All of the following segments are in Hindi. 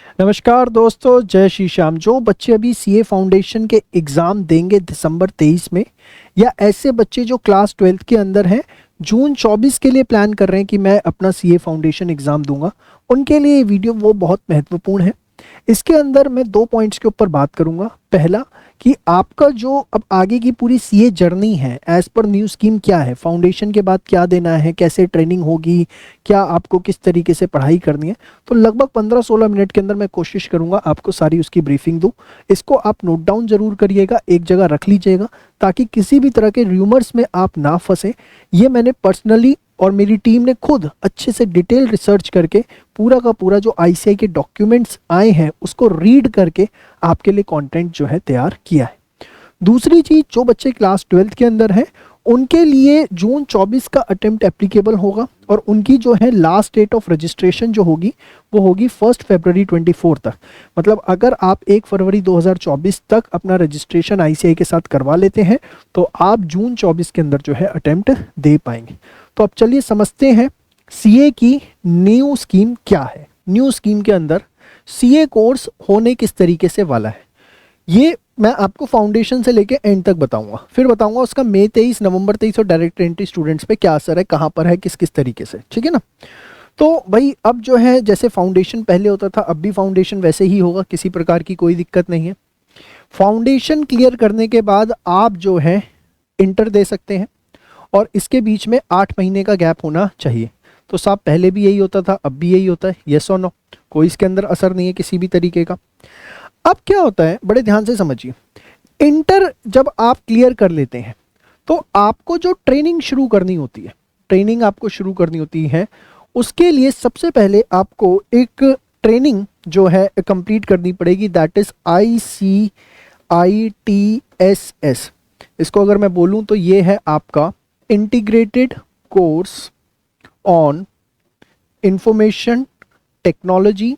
नमस्कार दोस्तों, जय श्री श्याम। जो बच्चे अभी सीए फाउंडेशन के एग्ज़ाम देंगे दिसंबर 23 में, या ऐसे बच्चे जो क्लास 12th के अंदर हैं, जून 24 के लिए प्लान कर रहे हैं कि मैं अपना सीए फाउंडेशन एग्ज़ाम दूंगा, उनके लिए ये वीडियो वो बहुत महत्वपूर्ण है। इसके अंदर मैं दो पॉइंट्स के ऊपर बात करूंगा। पहला, कि आपका जो अब आगे की पूरी सीए जर्नी है, एज पर न्यू स्कीम क्या है, फाउंडेशन के बाद क्या देना है, कैसे ट्रेनिंग होगी, क्या आपको किस तरीके से पढ़ाई करनी है। तो लगभग 15-16 मिनट के अंदर मैं कोशिश करूंगा आपको सारी उसकी ब्रीफिंग दूं। इसको आप नोट डाउन जरूर करिएगा, एक जगह रख लीजिएगा, ताकि किसी भी तरह के र्यूमर्स में आप ना फंसे। ये मैंने पर्सनली और मेरी टीम ने खुद अच्छे से डिटेल रिसर्च करके पूरा का पूरा जो आईसीआई के डॉक्यूमेंट्स आए हैं उसको रीड करके आपके लिए कंटेंट जो है तैयार किया है। दूसरी चीज, जो बच्चे क्लास 12th के अंदर हैं उनके लिए जून 24 का अटेम्प्ट एप्लीकेबल होगा, और उनकी जो है लास्ट डेट ऑफ रजिस्ट्रेशन जो होगी वो होगी 1 फरवरी 24 तक। मतलब अगर आप 1 फरवरी 2024 तक अपना रजिस्ट्रेशन आईसीआई के साथ करवा लेते हैं तो आप जून 24 के अंदर जो है अटेम्प्ट दे पाएंगे। तो अब चलिए समझते हैं सीए की न्यू स्कीम क्या है। न्यू स्कीम के अंदर सीए कोर्स होने किस तरीके से वाला है, ये मैं आपको फाउंडेशन से लेके एंड तक बताऊंगा। फिर बताऊंगा उसका मई 23, नवंबर 23 और डायरेक्ट एंट्री स्टूडेंट्स पे क्या असर है, कहाँ पर है, किस किस तरीके से, ठीक है ना। तो भाई अब जो है, जैसे फाउंडेशन पहले होता था, अब भी फाउंडेशन वैसे ही होगा, किसी प्रकार की कोई दिक्कत नहीं है। फाउंडेशन क्लियर करने के बाद आप जो है इंटर दे सकते हैं, और इसके बीच में 8 महीने का गैप होना चाहिए। तो साहब पहले भी यही होता था, अब भी यही होता है, यस और नो, कोई इसके अंदर असर नहीं है किसी भी तरीके का। अब क्या होता है, बड़े ध्यान से समझिए। इंटर जब आप क्लियर कर लेते हैं तो आपको जो ट्रेनिंग शुरू करनी होती है, ट्रेनिंग आपको शुरू करनी होती है, उसके लिए सबसे पहले आपको एक ट्रेनिंग जो है कंप्लीट करनी पड़ेगी, दैट इज ICITSS। इसको अगर मैं बोलूं तो ये है आपका integrated course on information technology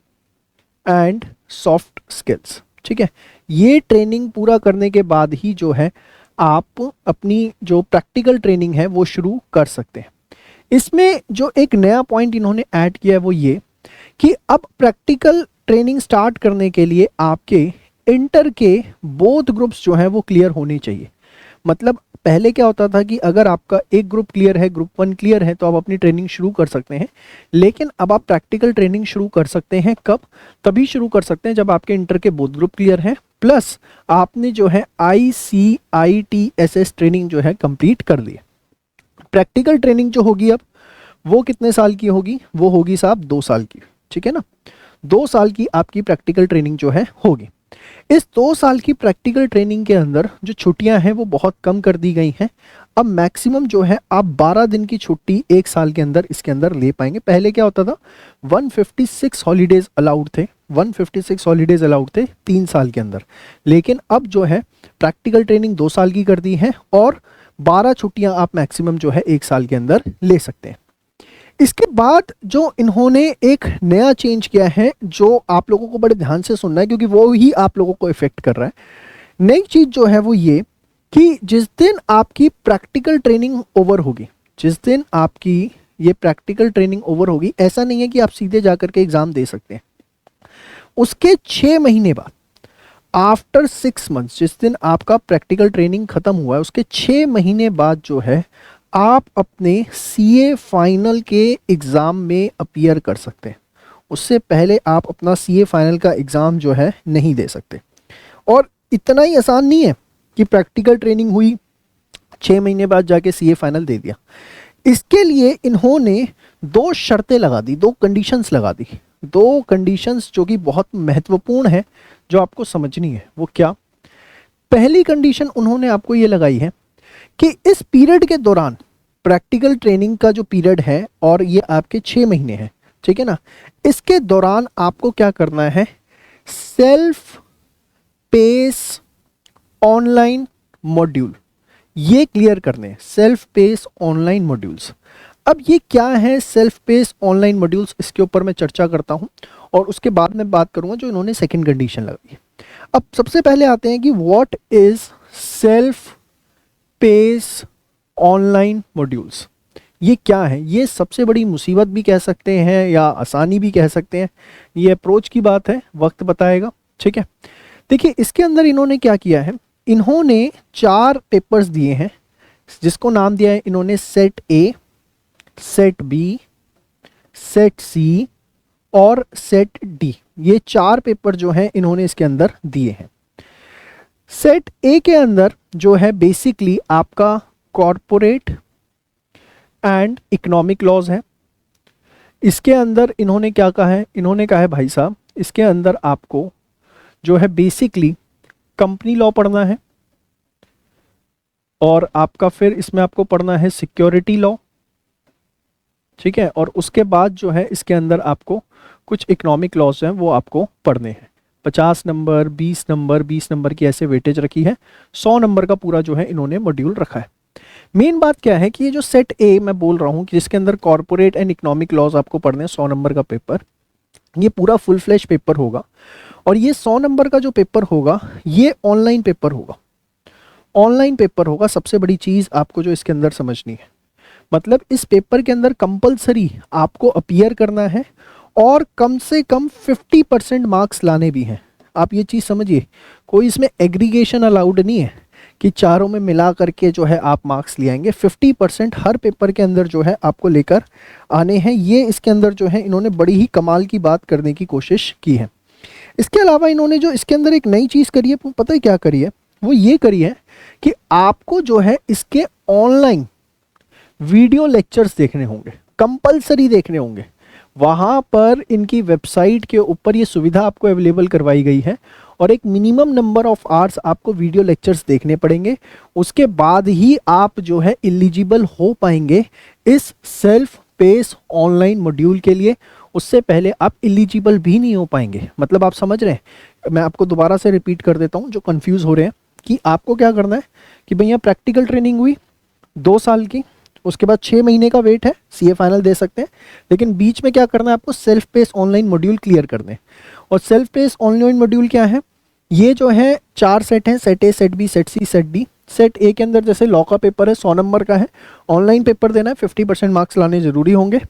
and soft skills, ठीक है। ये ट्रेनिंग पूरा करने के बाद ही जो है आप अपनी जो प्रैक्टिकल ट्रेनिंग है वो शुरू कर सकते हैं। इसमें जो एक नया पॉइंट इन्होंने ऐड किया है वो ये कि अब प्रैक्टिकल ट्रेनिंग स्टार्ट करने के लिए आपके इंटर के बोथ ग्रुप्स जो हैं वो क्लियर होने चाहिए। मतलब पहले क्या होता था कि अगर आपका एक ग्रुप क्लियर है, ग्रुप 1 क्लियर है, तो आप अपनी ट्रेनिंग शुरू कर सकते हैं। लेकिन अब आप प्रैक्टिकल ट्रेनिंग शुरू कर सकते हैं कब? तभी शुरू कर सकते हैं जब आपके इंटर के बोथ ग्रुप क्लियर हैं, प्लस आपने जो है ICITSS ट्रेनिंग जो है कंप्लीट कर ली है। प्रैक्टिकल ट्रेनिंग जो होगी अब वो कितने साल की होगी? वो होगी साहब 2 साल की, ठीक है ना। 2 साल की आपकी प्रैक्टिकल ट्रेनिंग जो है होगी। इस 2 साल की प्रैक्टिकल ट्रेनिंग के अंदर जो छुट्टियां हैं वो बहुत कम कर दी गई हैं। अब मैक्सिमम जो है आप 12 दिन की छुट्टी 1 साल के अंदर इसके अंदर ले पाएंगे। पहले क्या होता था, 156 हॉलीडेज अलाउड थे, 156 हॉलीडेज अलाउड थे 3 साल के अंदर। लेकिन अब जो है प्रैक्टिकल ट्रेनिंग 2 साल की कर दी है, और 12 छुट्टियां आप मैक्सिमम जो है 1 साल के अंदर ले सकते हैं। इसके बाद जो इन्होंने एक नया चेंज किया है, जो आप लोगों को बड़े ध्यान से सुनना है क्योंकि वो ही आप लोगों को इफेक्ट कर रहा है। नई चीज जो है वो ये कि जिस दिन आपकी प्रैक्टिकल ट्रेनिंग ओवर होगी, जिस दिन आपकी ये प्रैक्टिकल ट्रेनिंग ओवर होगी, ऐसा नहीं है कि आप सीधे जाकर के एग्जाम दे सकते हैं। उसके 6 महीने बाद, आफ्टर 6 मंथ्स, जिस दिन आपका प्रैक्टिकल ट्रेनिंग खत्म हुआ है उसके 6 महीने बाद जो है आप अपने सीए फाइनल के एग्ज़ाम में अपीयर कर सकते हैं। उससे पहले आप अपना सीए फाइनल का एग्ज़ाम जो है नहीं दे सकते। और इतना ही आसान नहीं है कि प्रैक्टिकल ट्रेनिंग हुई, 6 महीने बाद जाके सीए फाइनल दे दिया। इसके लिए इन्होंने 2 शर्तें लगा दी, 2 कंडीशंस लगा दी। 2 कंडीशंस जो कि बहुत महत्वपूर्ण है, जो आपको समझनी है। वो क्या? पहली कंडीशन उन्होंने आपको ये लगाई है कि इस पीरियड के दौरान, प्रैक्टिकल ट्रेनिंग का जो पीरियड है और ये आपके 6 महीने हैं, ठीक है ना, इसके दौरान आपको क्या करना है? सेल्फ पेस ऑनलाइन मॉड्यूल ये क्लियर करने हैं, सेल्फ पेस ऑनलाइन मॉड्यूल्स। अब ये क्या है सेल्फ पेस ऑनलाइन मॉड्यूल्स, इसके ऊपर मैं चर्चा करता हूं, और उसके बाद मैं बात करूंगा जो इन्होंने सेकंड कंडीशन लगाई है। अब सबसे पहले आते हैं कि what is self pace online modules. ये क्या है? ये सबसे बड़ी मुसीबत भी कह सकते हैं या आसानी भी कह सकते हैं, ये अप्रोच की बात है, वक्त बताएगा। ठीक है, देखिए इसके अंदर इन्होंने क्या किया है, इन्होंने 4 पेपर्स दिए हैं जिसको नाम दिया है इन्होंने set A, set B, set C और सेट डी। ये 4 पेपर जो है इन्होंने इसके अंदर दिए हैं। सेट ए के अंदर जो है बेसिकली आपका कॉरपोरेट एंड इकोनॉमिक लॉज है। इसके अंदर इन्होंने क्या कहा है, इन्होंने कहा है भाई साहब इसके अंदर आपको जो है बेसिकली कंपनी लॉ पढ़ना है और आपका फिर इसमें आपको पढ़ना है सिक्योरिटी लॉ। ठीक है, और उसके बाद जो है इसके अंदर आपको कुछ इकोनॉमिक लॉज हैं वो आपको पढ़ने हैं। 50 नंबर, 20 नंबर, 20 नंबर की ऐसे वेटेज रखी है। 100 नंबर का पूरा जो है इन्होंने मॉड्यूल रखा है। मेन बात क्या है कि ये जो सेट ए मैं बोल रहा हूँ कि जिसके अंदर कॉर्पोरेट एंड इकोनॉमिक लॉज आपको पढ़ने हैं, 100 नंबर का पेपर, ये पूरा फुल फ्लैश पेपर होगा। और ये 100 नंबर का जो पेपर होगा ये ऑनलाइन पेपर होगा। ऑनलाइन पेपर होगा, सबसे बड़ी चीज़ आपको जो इसके अंदर समझनी है, मतलब इस पेपर के अंदर कंपलसरी आपको अपीयर करना है और कम से कम 50% मार्क्स लाने भी हैं। आप ये चीज़ समझिए, कोई इसमें एग्रीगेशन अलाउड नहीं है कि चारों में मिला करके जो है आप मार्क्स ले आएंगे। 50% हर पेपर के अंदर जो है आपको लेकर आने हैं। ये इसके अंदर जो है इन्होंने बड़ी ही कमाल की बात करने की कोशिश की है। इसके अलावा इन्होंने जो इसके अंदर एक नई चीज़ करी है, पता है क्या करी है, वो ये करी है कि आपको जो है इसके ऑनलाइन वीडियो लेक्चर्स देखने होंगे, कंपलसरी देखने होंगे। वहाँ पर इनकी वेबसाइट के ऊपर ये सुविधा आपको अवेलेबल करवाई गई है और एक मिनिमम नंबर ऑफ आवर्स आपको वीडियो लेक्चर्स देखने पड़ेंगे। उसके बाद ही आप जो है एलिजिबल हो पाएंगे इस सेल्फ पेस ऑनलाइन मॉड्यूल के लिए। उससे पहले आप एलिजिबल भी नहीं हो पाएंगे। मतलब आप समझ रहे हैं, मैं आपको दोबारा से रिपीट कर देता हूँ जो कंफ्यूज हो रहे हैं, कि आपको क्या करना है कि भैया प्रैक्टिकल ट्रेनिंग हुई 2 साल की, उसके बाद 6 महीने का वेट है, सीए फाइनल दे सकते हैं, लेकिन बीच में क्या करना है आपको self pace online module clear करने। और सेल्फ पेस ऑनलाइन मॉड्यूल क्या है, ये जो है 4 सेट हैं, set A, set B, set C, set D. Set A के अंदर जैसे लॉ का पेपर है 100 नंबर का है, ऑनलाइन पेपर देना है, 50% मार्क्स लाने जरूरी होंगे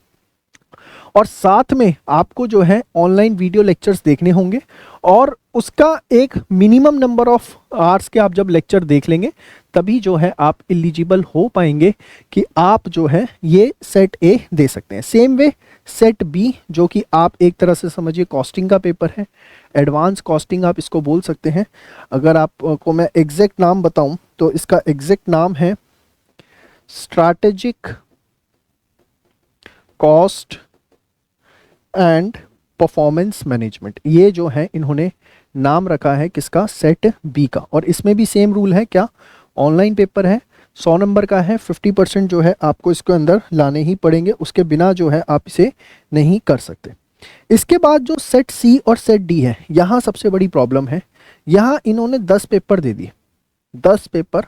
और साथ में आपको जो है ऑनलाइन वीडियो लेक्चर्स देखने होंगे और उसका एक मिनिमम नंबर ऑफ आवर्स के आप जब लेक्चर देख लेंगे तभी जो है आप एलिजिबल हो पाएंगे कि आप जो है ये सेट ए दे सकते हैं। सेम वे सेट बी, जो कि आप एक तरह से समझिए कॉस्टिंग का पेपर है, एडवांस कॉस्टिंग आप इसको बोल सकते हैं। अगर आपको मैं एग्जैक्ट नाम बताऊं तो इसका एग्जैक्ट नाम है strategic cost and performance management. ये जो है इन्होंने नाम रखा है किसका, सेट बी का। और इसमें भी सेम रूल है, क्या, ऑनलाइन पेपर है, 100 नंबर का है, 50% जो है आपको इसके अंदर लाने ही पड़ेंगे, उसके बिना जो है आप इसे नहीं कर सकते। इसके बाद जो सेट सी और सेट डी है, यहाँ सबसे बड़ी प्रॉब्लम है। यहाँ इन्होंने 10 पेपर दे दिए, 10 पेपर,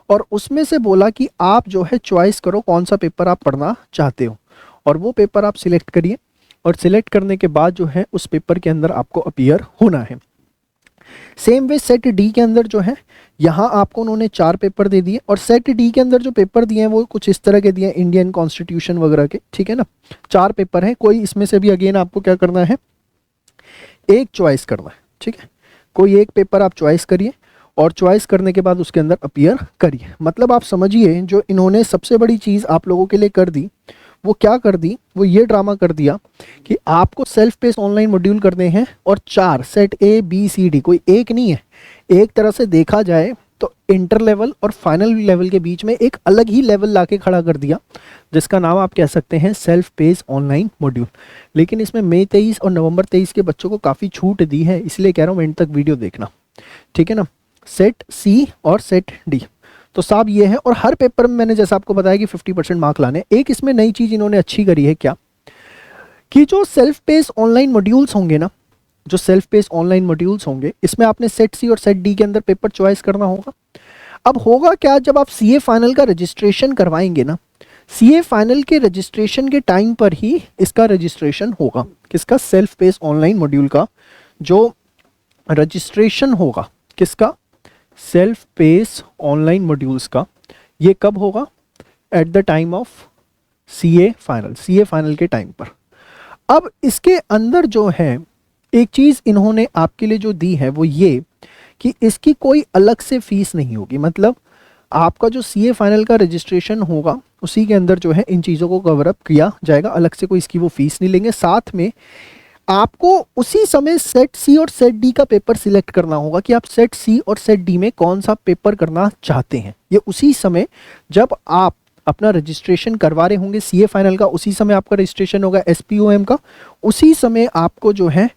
और उसमें से बोला कि आप जो है चॉइस करो कौन सा पेपर आप पढ़ना चाहते हो और वो पेपर आप सिलेक्ट करिए और सिलेक्ट करने के बाद जो है उस पेपर के अंदर आपको अपीयर होना है। सेम वे सेट डी के अंदर जो है यहाँ आपको उन्होंने 4 पेपर दे दिए और सेट डी के अंदर जो पेपर दिए हैं वो कुछ इस तरह के दिए हैं, इंडियन कॉन्स्टिट्यूशन वगैरह के, ठीक है ना। 4 पेपर हैं, कोई इसमें से भी अगेन आपको क्या करना है, एक चॉइस करना है, ठीक है। कोई एक पेपर आप चॉइस करिए और चॉइस करने के बाद उसके अंदर अपीयर करिए। मतलब आप समझिए जो इन्होंने सबसे बड़ी चीज़ आप लोगों के लिए कर दी वो क्या कर दी, वो ये ड्रामा कर दिया कि आपको सेल्फ पेस ऑनलाइन मॉड्यूल करने हैं और 4 set A B C D, कोई एक नहीं है। एक तरह से देखा जाए तो इंटर लेवल और फाइनल लेवल के बीच में एक अलग ही लेवल लाके खड़ा कर दिया जिसका नाम आप कह सकते हैं सेल्फ पेस ऑनलाइन मॉड्यूल। लेकिन इसमें मई 23 और नवंबर 23 के बच्चों को काफ़ी छूट दी है, इसलिए कह रहा हूँ एंड तक वीडियो देखना, ठीक है ना। सेट सी और सेट डी तो साहब ये है, और हर पेपर में मैंने जैसा आपको बताया कि 50% मार्क लाने। एक इसमें नई चीज़ इन्होंने अच्छी करी है क्या, कि जो सेल्फ पेस ऑनलाइन मॉड्यूल्स होंगे ना, जो सेल्फ पेस ऑनलाइन मॉड्यूल्स होंगे इसमें आपने सेट सी और सेट डी के अंदर पेपर चॉइस करना होगा। अब होगा क्या, जब आप सीए फाइनल का रजिस्ट्रेशन करवाएंगे ना, सीए फाइनल के रजिस्ट्रेशन के टाइम पर ही इसका रजिस्ट्रेशन होगा, किसका, सेल्फ पेस ऑनलाइन मॉड्यूल का जो रजिस्ट्रेशन होगा, किसका, सेल्फ पेस ऑनलाइन मॉड्यूल्स का। ये कब होगा, at the time of CA final के टाइम पर। अब इसके अंदर जो है एक चीज़ इन्होंने आपके लिए जो दी है वो ये कि इसकी कोई अलग से फीस नहीं होगी। मतलब आपका जो सीए फाइनल का रजिस्ट्रेशन होगा उसी के अंदर जो है इन चीज़ों को कवर अप किया जाएगा, अलग से कोई इसकी वो फीस नहीं लेंगे। साथ में आपको उसी समय सेट सी और सेट डी का पेपर सिलेक्ट करना होगा कि आप सेट सी और सेट डी में कौन सा पेपर करना चाहते हैं। ये उसी समय जब आप अपना रजिस्ट्रेशन करवा रहे होंगे सीए फाइनल का, उसी समय आपका रजिस्ट्रेशन होगा एसपीओएम का, उसी समय आपको जो है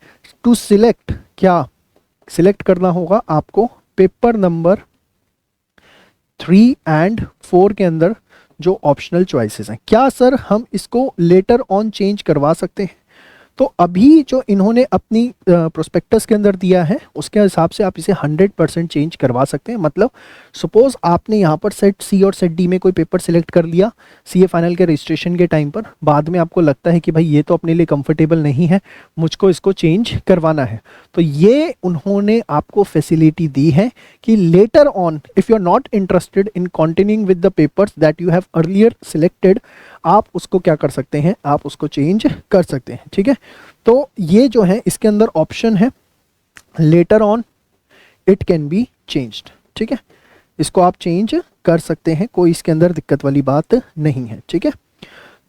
टू सिलेक्ट क्या सिलेक्ट करना होगा आपको पेपर नंबर 3 एंड 4 के अंदर जो ऑप्शनल चॉइसेस हैं। क्या सर हम इसको लेटर ऑन चेंज करवा सकते हैं? तो अभी जो इन्होंने अपनी प्रोस्पेक्टस के अंदर दिया है उसके हिसाब से आप इसे 100% चेंज करवा सकते हैं। मतलब सपोज आपने यहाँ पर सेट सी और सेट डी में कोई पेपर सिलेक्ट कर लिया सीए फाइनल के रजिस्ट्रेशन के टाइम पर, बाद में आपको लगता है कि भाई ये तो अपने लिए कंफर्टेबल नहीं है, मुझको इसको चेंज करवाना है, तो ये उन्होंने आपको फैसिलिटी दी है कि later on if you are not interested in continuing with the papers that you have earlier selected, आप उसको क्या कर सकते हैं, आप उसको चेंज कर सकते हैं। ठीक है, तो ये जो है इसके अंदर ऑप्शन है later on it can be changed. ठीक है, इसको आप चेंज कर सकते हैं, कोई इसके अंदर दिक्कत वाली बात नहीं है। ठीक है,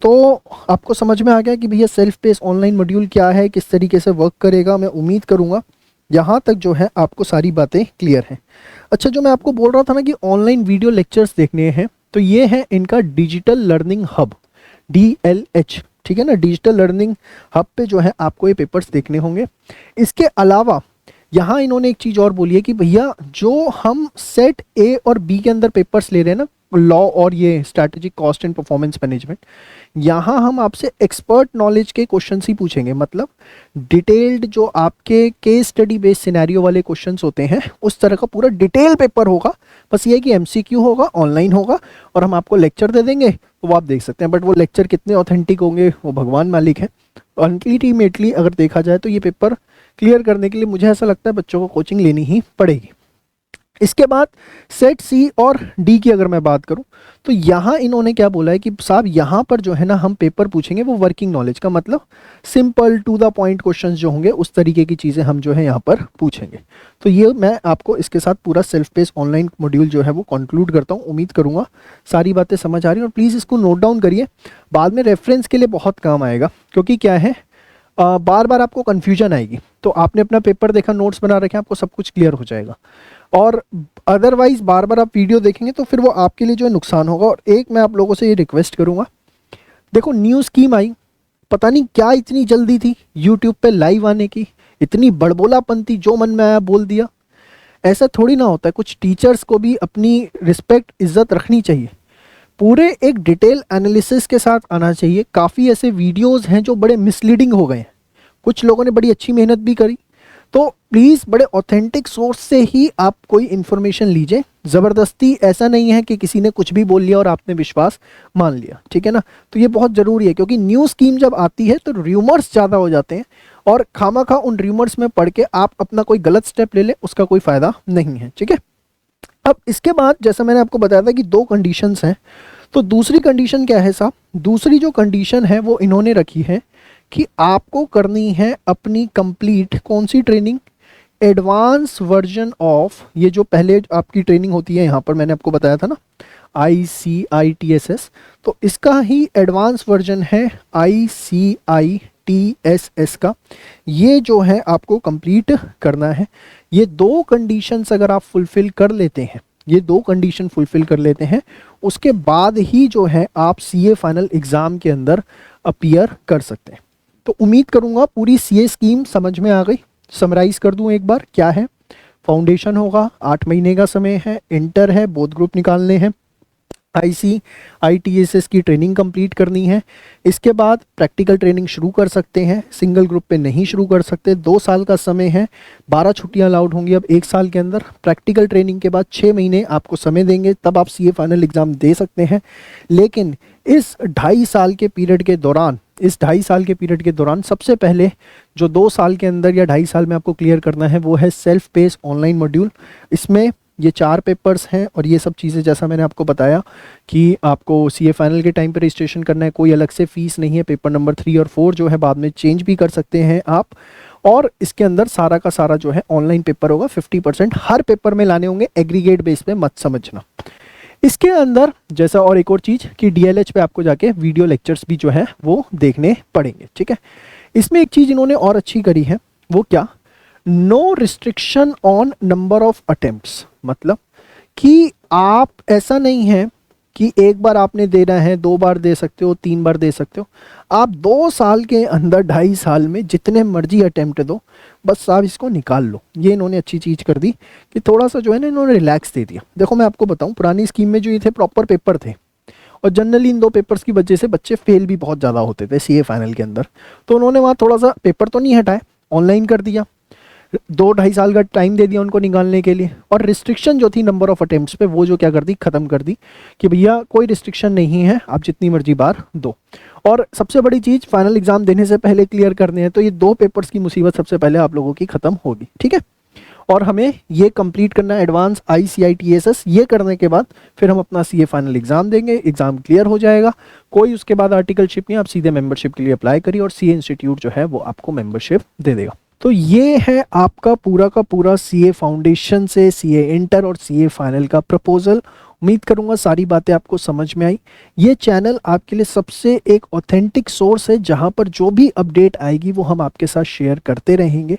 तो आपको समझ में आ गया कि भैया सेल्फ पेस ऑनलाइन मॉड्यूल क्या है, किस तरीके से वर्क करेगा। मैं उम्मीद करूंगा यहाँ तक जो है आपको सारी बातें क्लियर हैं। अच्छा, जो मैं आपको बोल रहा था ना कि ऑनलाइन वीडियो लेक्चर्स देखने हैं, तो ये है इनका डिजिटल लर्निंग हब DLH। ठीक है ना, डिजिटल लर्निंग हब पे जो है आपको ये पेपर्स देखने होंगे। इसके अलावा यहाँ इन्होंने एक चीज़ और बोली है कि भैया जो हम सेट ए और बी के अंदर पेपर्स ले रहे हैं ना, लॉ और ये strategic cost and performance management, यहाँ हम आपसे एक्सपर्ट नॉलेज के क्वेश्चन ही पूछेंगे। मतलब डिटेल्ड जो आपके केस स्टडी बेस्ड सिनेरियो वाले क्वेश्चंस होते हैं उस तरह का पूरा डिटेल पेपर होगा। बस ये है कि MCQ होगा, ऑनलाइन होगा, और हम आपको लेक्चर दे देंगे तो वो आप देख सकते हैं। बट वो लेक्चर कितने ऑथेंटिक होंगे वो भगवान मालिक है। अल्टीमेटली अगर देखा जाए तो ये पेपर क्लियर करने के लिए मुझे ऐसा लगता है बच्चों को कोचिंग लेनी ही पड़ेगी। इसके बाद सेट सी और डी की अगर मैं बात करूं तो यहाँ इन्होंने क्या बोला है कि साहब यहाँ पर जो है ना हम पेपर पूछेंगे वो वर्किंग नॉलेज का, मतलब simple to the point questions जो होंगे उस तरीके की चीज़ें हम जो है यहाँ पर पूछेंगे। तो ये मैं आपको इसके साथ पूरा सेल्फ पेस ऑनलाइन मॉड्यूल जो है वो कंक्लूड करता हूँ। उम्मीद करूँगा सारी बातें समझ आ रही हैं, और प्लीज़ इसको नोट डाउन करिए, बाद में रेफरेंस के लिए बहुत काम आएगा। क्योंकि क्या है बार बार आपको कन्फ्यूजन आएगी, तो आपने अपना पेपर देखा, नोट्स बना रखे, आपको सब कुछ क्लियर हो जाएगा। और अदरवाइज बार बार आप वीडियो देखेंगे तो फिर वो आपके लिए जो है नुकसान होगा। और एक मैं आप लोगों से ये रिक्वेस्ट करूँगा, देखो न्यू स्कीम आई, पता नहीं क्या इतनी जल्दी थी यूट्यूब पे लाइव आने की, इतनी बड़बोलापंती, जो मन में आया बोल दिया। ऐसा थोड़ी ना होता है, कुछ टीचर्स को भी अपनी रिस्पेक्ट इज्जत रखनी चाहिए, पूरे एक डिटेल एनालिसिस के साथ आना चाहिए। काफ़ी ऐसे वीडियोस हैं जो बड़े मिसलीडिंग हो गए हैं, कुछ लोगों ने बड़ी अच्छी मेहनत भी करी, तो प्लीज़ बड़े ऑथेंटिक सोर्स से ही आप कोई इन्फॉर्मेशन लीजिए। ज़बरदस्ती ऐसा नहीं है कि किसी ने कुछ भी बोल लिया और आपने विश्वास मान लिया। ठीक है ना, तो ये बहुत ज़रूरी है, क्योंकि न्यू स्कीम जब आती है तो र्यूमर्स ज़्यादा हो जाते हैं, और खामा उन र्यूमर्स में पढ़ के आप अपना कोई गलत स्टेप ले लें, उसका कोई फ़ायदा नहीं है। ठीक है, अब इसके बाद जैसा मैंने आपको बताया था कि 2 कंडीशंस हैं, तो दूसरी कंडीशन क्या है साहब? दूसरी जो कंडीशन है वो इन्होंने रखी है कि आपको करनी है अपनी कंप्लीट कौन सी ट्रेनिंग, एडवांस वर्जन ऑफ, ये जो पहले आपकी ट्रेनिंग होती है यहाँ पर मैंने आपको बताया था ना ICITSS, तो इसका ही एडवांस वर्जन है ICITSS का, ये जो है आपको कंप्लीट करना है। ये 2 कंडीशंस अगर आप फुलफिल कर लेते हैं, ये 2 कंडीशन फुलफिल कर लेते हैं, उसके बाद ही जो है आप CA फाइनल एग्ज़ाम के अंदर अपीयर कर सकते हैं। तो उम्मीद करूंगा पूरी CA स्कीम समझ में आ गई। समराइज़ कर दूं एक बार, क्या है? फाउंडेशन होगा, 8 महीने का समय है, इंटर है, बोथ ग्रुप निकालने हैं, ICITSS की ट्रेनिंग कंप्लीट करनी है। इसके बाद प्रैक्टिकल ट्रेनिंग शुरू कर सकते हैं, सिंगल ग्रुप पे नहीं शुरू कर सकते। 2 साल का समय है, 12 छुट्टियां अलाउड होंगी अब 1 साल के अंदर। प्रैक्टिकल ट्रेनिंग के बाद 6 महीने आपको समय देंगे, तब आप CA फाइनल एग्ज़ाम दे सकते हैं। लेकिन इस 2.5 साल के पीरियड के दौरान सबसे पहले जो 2 साल के अंदर या 2.5 साल में आपको क्लियर करना है वो है सेल्फ पेस ऑनलाइन मॉड्यूल। इसमें ये 4 पेपर्स हैं और ये सब चीज़ें जैसा मैंने आपको बताया कि आपको सीए फाइनल के टाइम पे रजिस्ट्रेशन करना है, कोई अलग से फ़ीस नहीं है। पेपर नंबर 3 और 4 जो है बाद में चेंज भी कर सकते हैं आप, और इसके अंदर सारा का सारा जो है ऑनलाइन पेपर होगा। 50% हर पेपर में लाने होंगे, एग्रीगेट बेस पे मत समझना। इसके अंदर जैसा और एक और चीज़ कि डीएलएच पे आपको जाके वीडियो लेक्चर्स भी जो है वो देखने पड़ेंगे, ठीक है। इसमें एक चीज़ इन्होंने और अच्छी करी है, वो क्या, no restriction on number of attempts, मतलब कि आप ऐसा नहीं है कि एक बार आपने देना है, 2 बार दे सकते हो, 3 बार दे सकते हो। आप 2 साल के अंदर, 2.5 साल में जितने मर्जी अटेम्प्ट दो, बस आप इसको निकाल लो। ये इन्होंने अच्छी चीज़ कर दी कि थोड़ा सा जो है ना इन्होंने रिलैक्स दे दिया। देखो मैं आपको बताऊं, पुरानी स्कीम में जो ये थे प्रॉपर पेपर थे, और जनरली इन 2 पेपर्स की वजह से बच्चे फेल भी बहुत ज़्यादा होते थे सीए फाइनल के अंदर। तो उन्होंने वहाँ थोड़ा सा पेपर तो नहीं हटाए, ऑनलाइन कर दिया, 2-2.5 साल का टाइम दे दिया उनको निकालने के लिए, और रिस्ट्रिक्शन जो थी नंबर ऑफ अटेम्प्ट्स पे, वो जो क्या कर दी, ख़त्म कर दी कि भैया कोई रिस्ट्रिक्शन नहीं है, आप जितनी मर्जी बार दो। और सबसे बड़ी चीज़, फाइनल एग्जाम देने से पहले क्लियर करने हैं, तो ये 2 पेपर्स की मुसीबत सबसे पहले आप लोगों की ख़त्म होगी, ठीक है। और हमें ये कंप्लीट करना है एडवांस ICITSS, ये करने के बाद फिर हम अपना सीए फाइनल एग्जाम देंगे, एग्जाम क्लियर हो जाएगा, कोई उसके बाद आर्टिकलशिप नहीं, आप सीधे मेंबरशिप के लिए अप्लाई करिए और सीए इंस्टीट्यूट जो है वो आपको मेंबरशिप दे देगा। तो ये है आपका पूरा का पूरा सीए फाउंडेशन से सीए इंटर और सीए फाइनल का प्रपोजल। उम्मीद करूंगा सारी बातें आपको समझ में आई। ये चैनल आपके लिए सबसे एक ऑथेंटिक सोर्स है, जहां पर जो भी अपडेट आएगी वो हम आपके साथ शेयर करते रहेंगे।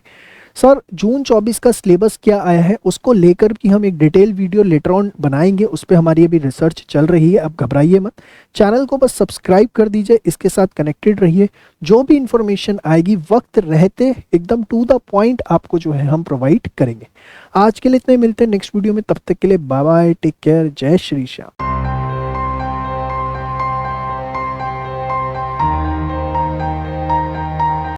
सर जून 24 का सिलेबस क्या आया है उसको लेकर कि हम एक डिटेल वीडियो लेटर ऑन बनाएंगे, उस पर हमारी अभी रिसर्च चल रही है, अब घबराइए मत। चैनल को बस सब्सक्राइब कर दीजिए, इसके साथ कनेक्टेड रहिए, जो भी इंफॉर्मेशन आएगी वक्त रहते एकदम टू द पॉइंट आपको जो है हम प्रोवाइड करेंगे। आज के लिए इतने, मिलते हैं नेक्स्ट वीडियो में, तब तक के लिए बाय बाय, टेक केयर, जय श्री श्याम।